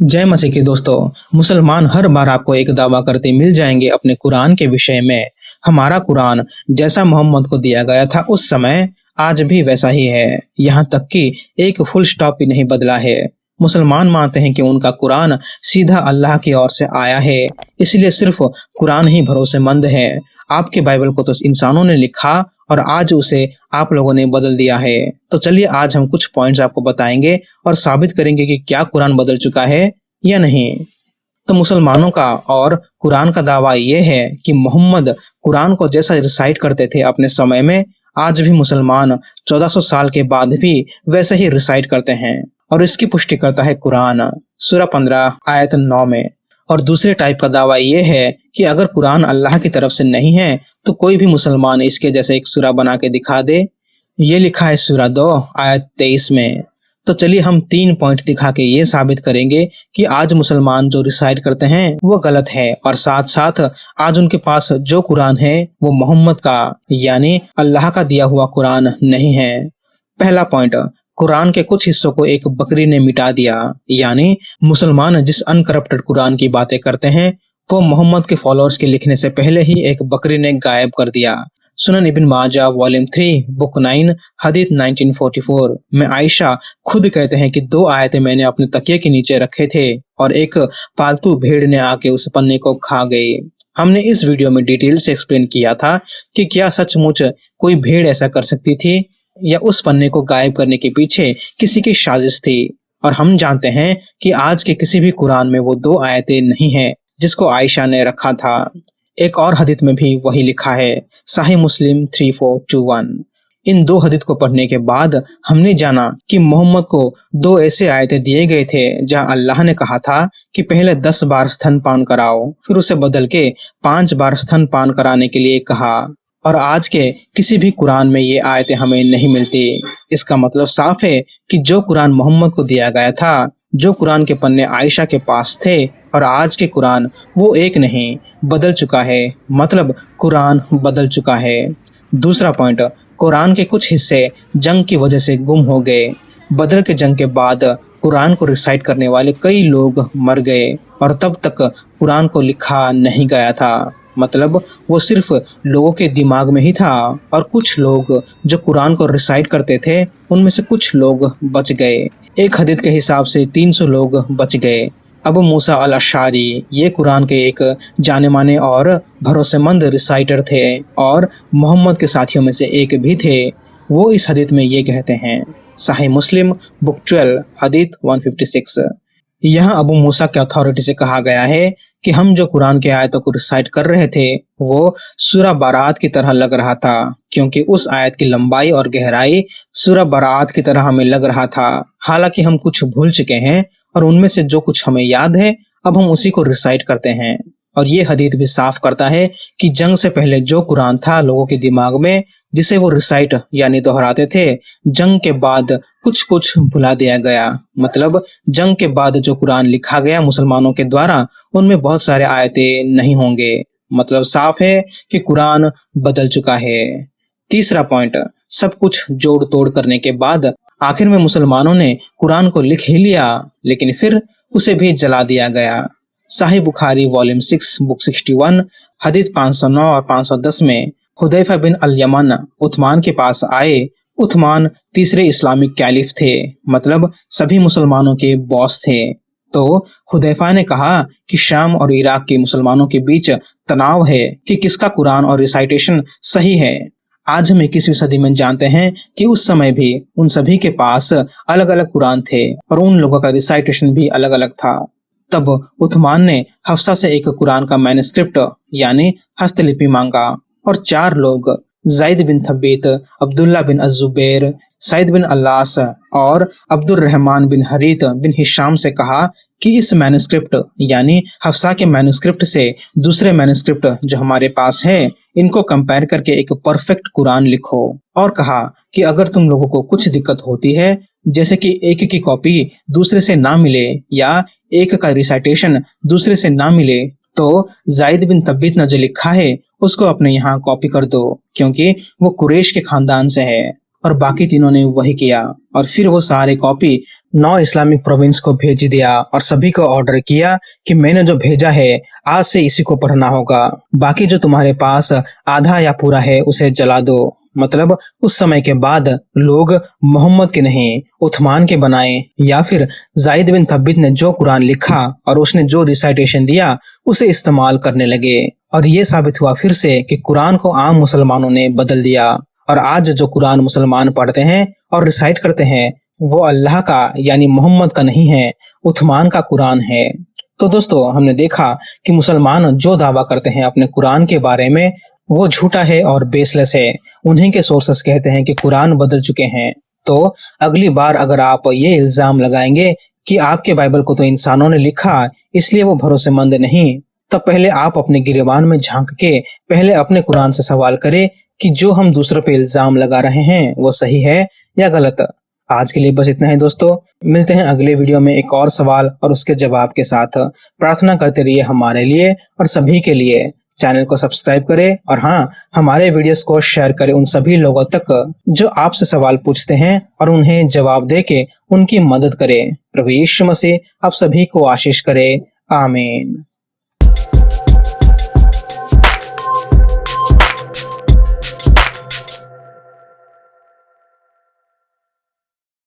जय मसीह के दोस्तों। मुसलमान हर बार आपको एक दावा करते मिल जाएंगे अपने कुरान के विषय में। हमारा कुरान जैसा मोहम्मद को दिया गया था उस समय, आज भी वैसा ही है। यहाँ तक कि एक फुल स्टॉप भी नहीं बदला है। मुसलमान मानते हैं कि उनका कुरान सीधा अल्लाह की ओर से आया है, इसलिए सिर्फ कुरान ही भरोसेमंद है। आपके बाइबल को तो इंसानों ने लिखा और आज उसे आप लोगों ने बदल दिया है। तो चलिए आज हम कुछ पॉइंट्स आपको बताएंगे और साबित करेंगे कि क्या कुरान बदल चुका है या नहीं। तो मुसलमानों का और कुरान का दावा यह है कि मोहम्मद कुरान को जैसा रिसाइट करते थे अपने समय में, आज भी मुसलमान 1400 साल के बाद भी वैसे ही रिसाइट करते हैं। और इसकी पुष्टि करता है कुरान सूरा 15 आयत 9 में। और दूसरे टाइप का दावा यह है कि अगर कुरान अल्लाह की तरफ से नहीं है तो कोई भी मुसलमान इसके जैसे एक सूरा बना के दिखा दे। ये लिखा है सूरा 2 आयत 23 में। तो चलिए हम 3 पॉइंट दिखा के ये साबित करेंगे कि आज मुसलमान जो रिसाइट करते हैं वो गलत है, और साथ साथ आज उनके पास जो कुरान है वो मोहम्मद का यानी अल्लाह का दिया हुआ कुरान नहीं है। पहला पॉइंट, कुरान के कुछ हिस्सों को एक बकरी ने मिटा दिया। यानी मुसलमान जिस अनकरप्टेड कुरान की बातें करते हैं वो मोहम्मद के फॉलोअर्स के लिखने से पहले ही एक बकरी ने गायब कर दिया। सुनन इब्न माजा वॉल्यूम 3 बुक 9 हदीस 1944 में आयशा खुद कहते हैं कि 2 आयतें मैंने अपने तकिए के नीचे रखे थे और एक पालतू भेड़ ने आके उस पन्ने को खा गई। हमने इस वीडियो में डिटेल से एक्सप्लेन किया था कि क्या सचमुच कोई भेड़ ऐसा कर सकती थी या उस पन्ने को गायब करने के पीछे किसी की साजिश थी। और हम जानते हैं कि आज के किसी भी कुरान में वो 2 आयतें नहीं है जिसको आयशा ने रखा था। एक और हदीस में भी वही लिखा है, सही मुस्लिम 3421। इन 2 हदीस को पढ़ने के बाद हमने जाना कि मोहम्मद को 2 ऐसे आयतें दिए गए थे जहां अल्लाह ने कहा था कि पहले 10 बार स्तनपान कराओ, फिर उसे बदल के 5 बार स्तनपान कराने के लिए कहा। और आज के किसी भी कुरान में ये आयतें हमें नहीं मिलती। इसका मतलब साफ है कि जो कुरान मोहम्मद को दिया गया था, जो कुरान के पन्ने आयशा के पास थे और आज के कुरान, वो एक नहीं, बदल चुका है। मतलब कुरान बदल चुका है। दूसरा पॉइंट, कुरान के कुछ हिस्से जंग की वजह से गुम हो गए। बदर के जंग के बाद कुरान को रिसाइट करने वाले कई लोग मर गए और तब तक कुरान को लिखा नहीं गया था। मतलब वो सिर्फ लोगों के दिमाग में ही था और कुछ लोग जो कुरान को रिसाइट करते थे उनमें से कुछ लोग बच गए। एक हदीस के हिसाब से 300 लोग बच गए। अबू मूसा अल अशारी ये कुरान के एक जाने माने और भरोसेमंद रिसाइटर थे और मोहम्मद के साथियों में से एक भी थे। वो इस हदीस में ये कहते हैं, सही मुस्लिम बुक 12 हदीस 156। यहाँ अबू मूसा के अथॉरिटी से कहा गया है कि हम जो कुरान के आयतों को रिसाइट कर रहे थे वो सूरा बारात की तरह लग रहा था, क्योंकि उस आयत की लंबाई और गहराई सूरा बारात की तरह हमें लग रहा था। हालांकि हम कुछ भूल चुके हैं और उनमें से जो कुछ हमें याद है अब हम उसी को रिसाइट करते हैं। और ये हदीस भी साफ करता है कि जंग से पहले जो कुरान था लोगों के दिमाग में, जिसे वो रिसाइट यानी दोहराते थे, जंग के बाद कुछ कुछ भुला दिया गया। मतलब जंग के बाद जो कुरान लिखा गया मुसलमानों के द्वारा उनमें बहुत सारे आयतें नहीं होंगे। मतलब साफ है कि कुरान बदल चुका है। तीसरा पॉइंट, सब कुछ जोड़ तोड़ करने के बाद आखिर में मुसलमानों ने कुरान को लिख ही लिया, लेकिन फिर उसे भी जला दिया गया। साहिह बुखारी वॉल्यूम 6 बुक 61 हदीस 509 और 510 में हुदैफा बिन अल यमन उस्मान के पास आए। उस्मान तीसरे इस्लामिक कैलिफ थे, मतलब सभी मुसलमानों के बॉस थे। तो हुदैफा ने कहा कि शाम और इराक के मुसलमानों के बीच तनाव है कि किसका कुरान और रिसाइटेशन सही है। आज हम 21वीं सदी में जानते हैं कि उस समय भी उन सभी के पास अलग अलग कुरान थे और उन लोगों का रिसाइटेशन भी अलग अलग था। तब उस्मान ने हफ्सा से एक कुरान का मैन्युस्क्रिप्ट यानी हस्तलिपि मांगा और 4 लोग, ज़ैद बिन थबीत, अब्दुल्ला बिन अज़ुबैर, सईद बिन अल्लास और अब्दुर रहमान बिन हरीत बिन हिशाम से कहा कि इस मैन्युस्क्रिप्ट यानी हफ्सा के मैन्युस्क्रिप्ट से दूसरे मैन्युस्क्रिप्ट जो हमारे पास है इनको कंपेयर करके एक परफेक्ट कुरान लिखो। और कहा कि अगर तुम लोगों को कुछ दिक्कत होती है, जैसे कि एक की कॉपी दूसरे से ना मिले या एक का रिसाइटेशन दूसरे से ना मिले, तो ज़ैद बिन तबीत ने जो लिखा है उसको अपने यहाँ कॉपी कर दो, क्योंकि वो कुरैश के खानदान से है। और बाकी तीनों ने वही किया और फिर वो सारे कॉपी 9 इस्लामिक प्रोविंस को भेज दिया और सभी को ऑर्डर किया कि मैंने जो भेजा है आज से इसी को पढ़ना होगा, बाकी जो तुम्हारे पास आधा या पूरा है उसे जला दो। मतलब उस समय के बाद लोग मोहम्मद के नहीं उस्मान के बनाए या फिर जायद बिन थब्बित ने जो कुरान लिखा और उसने जो रिसाइटेशन दिया उसे इस्तेमाल करने लगे और ये साबित हुआ फिर से कि कुरान को आम मुसलमानों ने बदल दिया और आज जो कुरान मुसलमान पढ़ते हैं और रिसाइट करते हैं वो अल्लाह का यानी मोहम्मद का नहीं है, उस्मान का कुरान है। तो दोस्तों हमने देखा कि मुसलमान जो दावा करते हैं अपने कुरान के बारे में वो झूठा है और बेसलेस है। उन्हीं के सोर्सेस कहते हैं कि कुरान बदल चुके हैं। तो अगली बार अगर आप ये इल्जाम लगाएंगे कि आपके बाइबल को तो इंसानों ने लिखा इसलिए वो भरोसेमंद नहीं, तब पहले आप अपने गिरेबान में झांक के पहले अपने कुरान से सवाल करें कि जो हम दूसरों पे इल्जाम लगा रहे हैं वो सही है या गलत। आज के लिए बस इतना ही दोस्तों, मिलते हैं अगले वीडियो में एक और सवाल और उसके जवाब के साथ। प्रार्थना करते रहिए हमारे लिए और सभी के लिए। चैनल को सब्सक्राइब करें और हाँ, हमारे वीडियोस को शेयर करें उन सभी लोगों तक जो आपसे सवाल पूछते हैं और उन्हें जवाब देके उनकी मदद करें। प्रभु यीशु मसीह आप सभी को आशीष करे। आमीन।